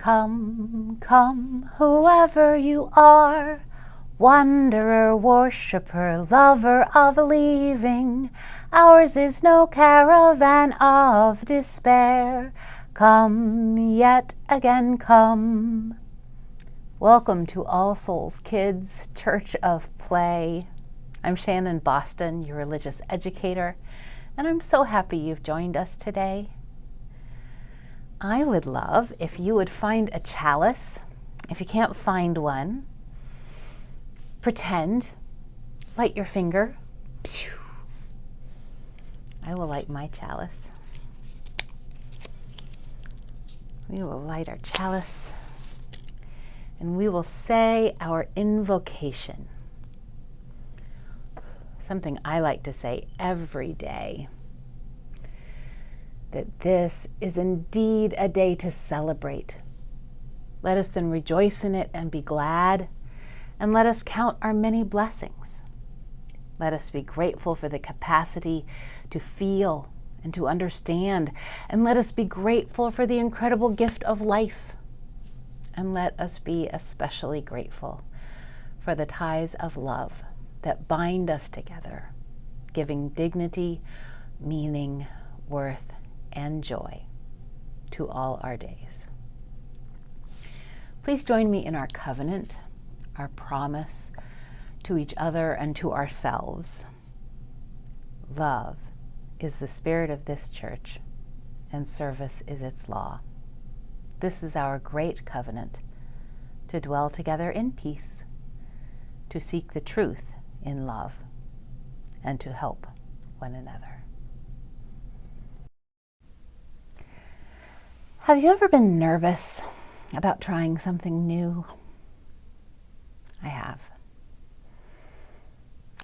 Come, come, whoever you are, wanderer, worshipper, lover of leaving, ours is no caravan of despair. Come, yet again come. Welcome to All Souls Kids Church of Play. I'm Shannon Boston, your religious educator, and I'm so happy you've joined us today. I would love if you would find a chalice. If you can't find one, pretend, light your finger. Pew. I will light my chalice. We will light our chalice and we will say our invocation. Something I like to say every day. That this is indeed a day to celebrate. Let us then rejoice in it and be glad, and let us count our many blessings. Let us be grateful for the capacity to feel and to understand, and let us be grateful for the incredible gift of life. And let us be especially grateful for the ties of love that bind us together, giving dignity, meaning, worth, and joy to all our days. Please join me in our covenant, our promise to each other and to ourselves. Love is the spirit of this church, and service is its law. This is our great covenant, to dwell together in peace, to seek the truth in love, and to help one another. Have you ever been nervous about trying something new? I have.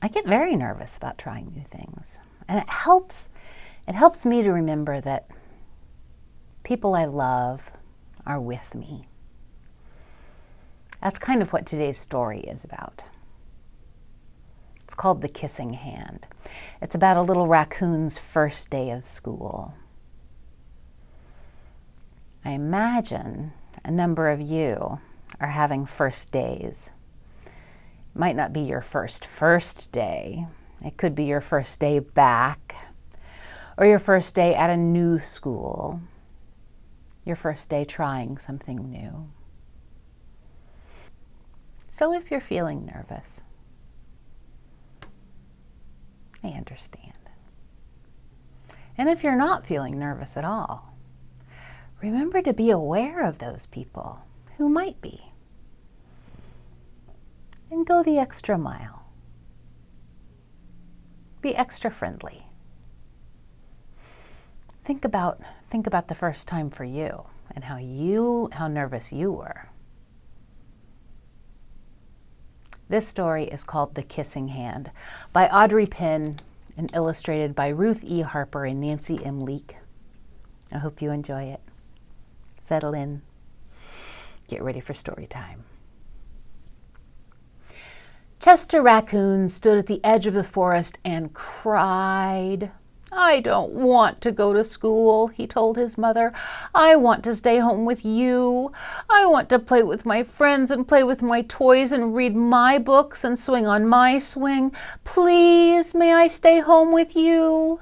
I get very nervous about trying new things. And it helps me to remember that people I love are with me. That's kind of what today's story is about. It's called The Kissing Hand. It's about a little raccoon's first day of school. I imagine a number of you are having first days. It might not be your first day. It could be your first day back, or your first day at a new school, your first day trying something new. So if you're feeling nervous, I understand. And if you're not feeling nervous at all, remember to be aware of those people who might be. And go the extra mile. Be extra friendly. Think about the first time for you and how nervous you were. This story is called The Kissing Hand by Audrey Penn and illustrated by Ruth E. Harper and Nancy M. Leake. I hope you enjoy it. Settle in. Get ready for story time. Chester Raccoon stood at the edge of the forest and cried. "I don't want to go to school," he told his mother. "I want to stay home with you. I want to play with my friends and play with my toys and read my books and swing on my swing. Please, may I stay home with you?"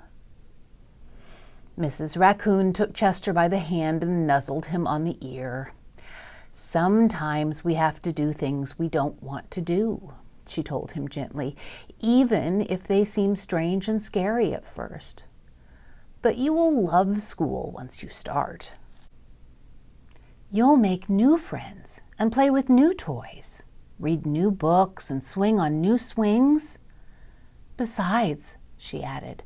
Mrs. Raccoon took Chester by the hand and nuzzled him on the ear. "Sometimes we have to do things we don't want to do," she told him gently, "even if they seem strange and scary at first. But you will love school once you start. You'll make new friends and play with new toys, read new books and swing on new swings. Besides," she added,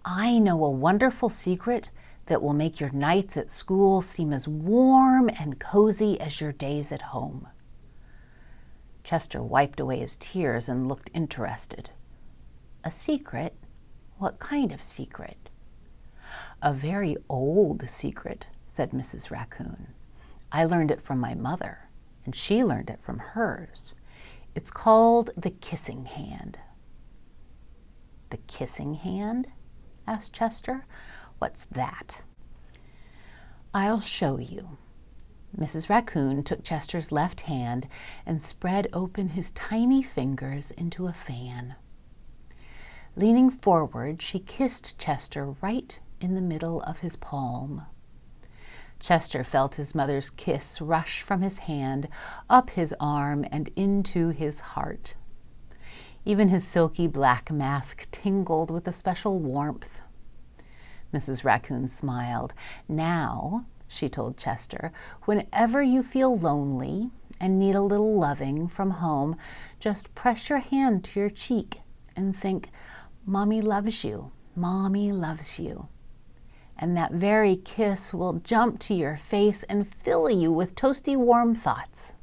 "I know a wonderful secret that will make your nights at school seem as warm and cozy as your days at home." Chester wiped away his tears and looked interested. "A secret? What kind of secret?" "A very old secret," said Mrs. Raccoon. "I learned it from my mother, and she learned it from hers. It's called the kissing hand." "The kissing hand?" asked Chester. "What's that?" "I'll show you. Mrs. Raccoon took Chester's left hand and spread open his tiny fingers into a fan. Leaning forward, she kissed Chester right in the middle of his palm. Chester felt his mother's kiss rush from his hand, up his arm, and into his heart. Even his silky black mask tingled with a special warmth. Mrs. Raccoon smiled. "Now," she told Chester, "whenever you feel lonely and need a little loving from home, just press your hand to your cheek and think, 'Mommy loves you, Mommy loves you.' And that very kiss will jump to your face and fill you with toasty warm thoughts."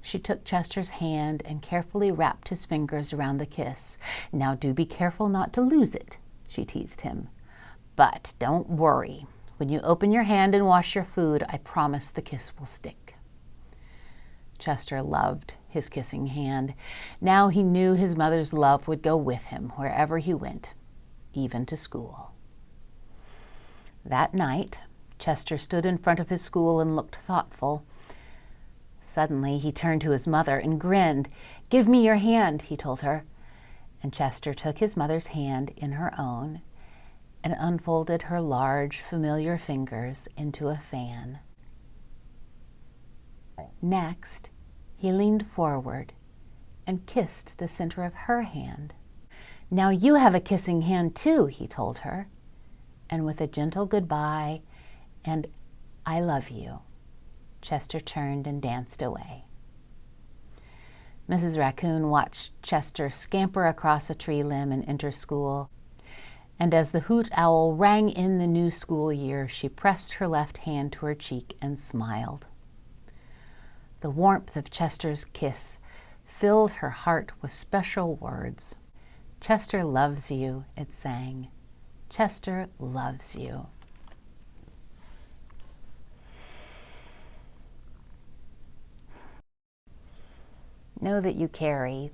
She took Chester's hand and carefully wrapped his fingers around the kiss. "Now do be careful not to lose it," she teased him. "But don't worry. When you open your hand and wash your food, I promise the kiss will stick." Chester loved his kissing hand. Now he knew his mother's love would go with him wherever he went, even to school. That night, Chester stood in front of his school and looked thoughtful. Suddenly, he turned to his mother and grinned. "Give me your hand," he told her. And Chester took his mother's hand in her own and unfolded her large, familiar fingers into a fan. Next, he leaned forward and kissed the center of her hand. "Now you have a kissing hand too," he told her. And with a gentle goodbye and "I love you," Chester turned and danced away. Mrs. Raccoon watched Chester scamper across a tree limb and enter school. And as the hoot owl rang in the new school year, she pressed her left hand to her cheek and smiled. The warmth of Chester's kiss filled her heart with special words. "Chester loves you," it sang. "Chester loves you." Know that you carry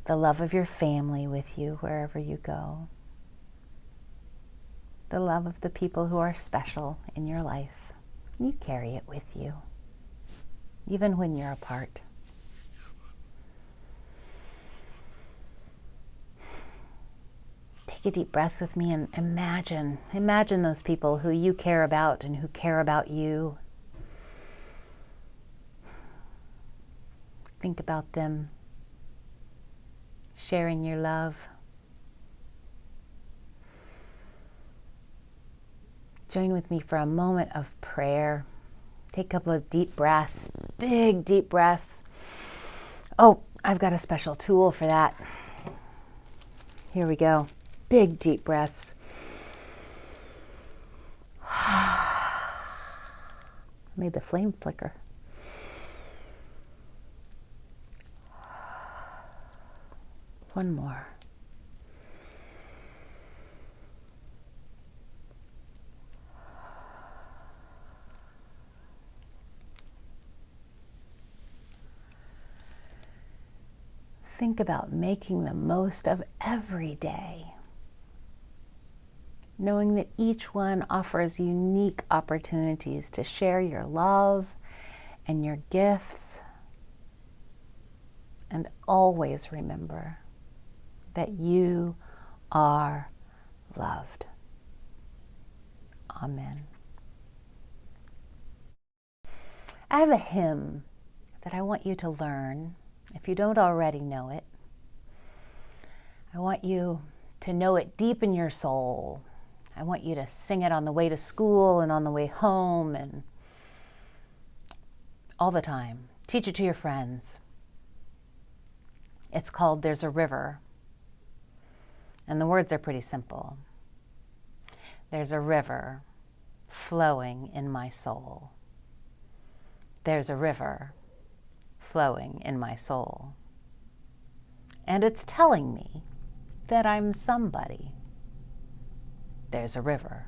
the love of your family with you wherever you go. The love of the people who are special in your life. You carry it with you, even when you're apart. Take a deep breath with me and imagine those people who you care about and who care about you. Think about them sharing your love. Join with me for a moment of prayer. Take a couple of deep breaths, big deep breaths. Oh, I've got a special tool for that. Here we go. Big deep breaths. Made the flame flicker. One more. Think about making the most of every day, knowing that each one offers unique opportunities to share your love and your gifts. And always remember that you are loved. Amen. I have a hymn that I want you to learn, if you don't already know it. I want you to know it deep in your soul. I want you to sing it on the way to school and on the way home and all the time. Teach it to your friends. It's called "There's a River." And the words are pretty simple. There's a river flowing in my soul. There's a river flowing in my soul. And it's telling me that I'm somebody. There's a river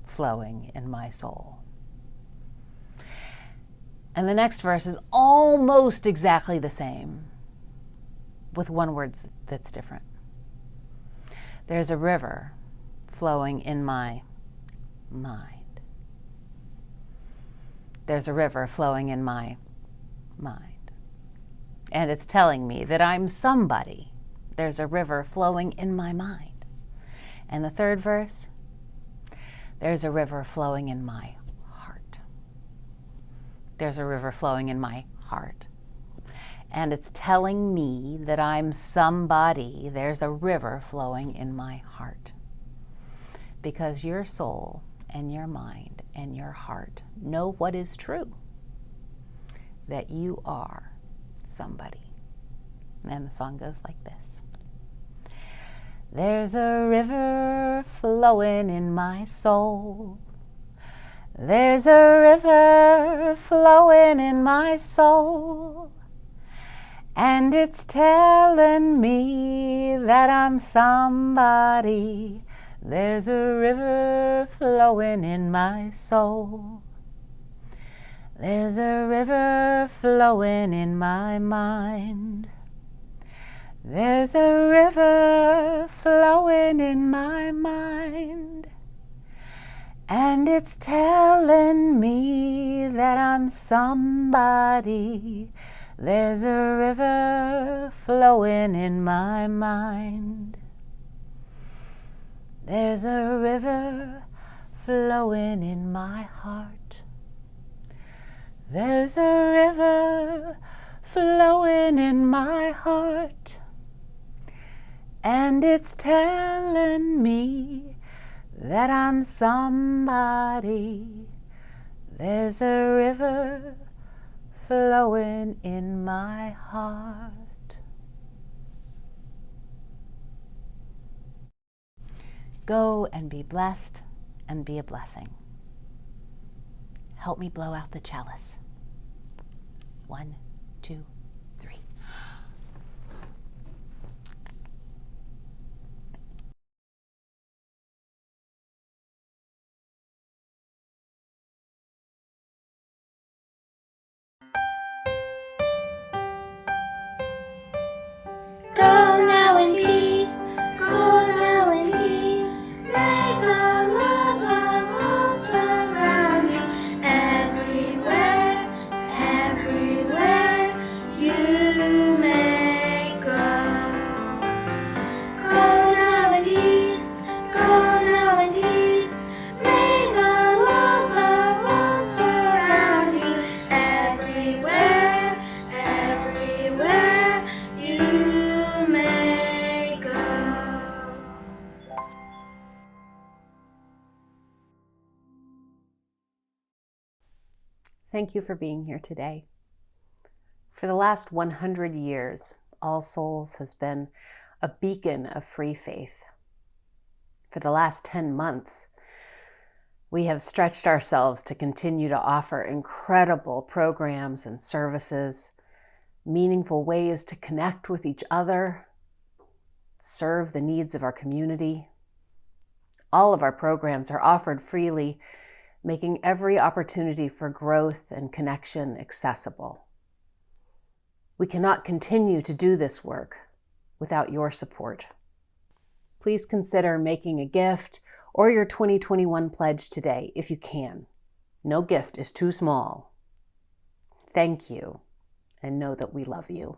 flowing in my soul. And the next verse is almost exactly the same, with one word that's different. There's a river flowing in my mind. there's a river flowing in my mind. And it's telling me that I'm somebody. There's a river flowing in my mind. And the third verse, there's a river flowing in my heart. There's a river flowing in my heart. And it's telling me that I'm somebody. There's a river flowing in my heart. Because your soul and your mind and your heart know what is true. That you are somebody. And the song goes like this. There's a river flowing in my soul. There's a river flowing in my soul. And it's telling me that I'm somebody. There's a river flowing in my soul. There's a river flowing in my mind. There's a river flowing in my mind. And it's telling me that I'm somebody. There's a river flowing in my mind. There's a river flowing in my heart. There's a river flowing in my heart. And it's telling me that I'm somebody. There's a river flowing in my heart. Go and be blessed and be a blessing. Help me blow out the chalice. 1, 2, 3. Go now in peace, go now in peace. May the love of all surround you everywhere, everywhere you may go. Go now in peace, go now in peace. May the love of all surround you everywhere, everywhere you may go. Thank you for being here today. For the last 100 years, All Souls has been a beacon of free faith. For the last 10 months, we have stretched ourselves to continue to offer incredible programs and services, meaningful ways to connect with each other, serve the needs of our community. All of our programs are offered freely, making every opportunity for growth and connection accessible. We cannot continue to do this work without your support. Please consider making a gift or your 2021 pledge today if you can. No gift is too small. Thank you, and know that we love you.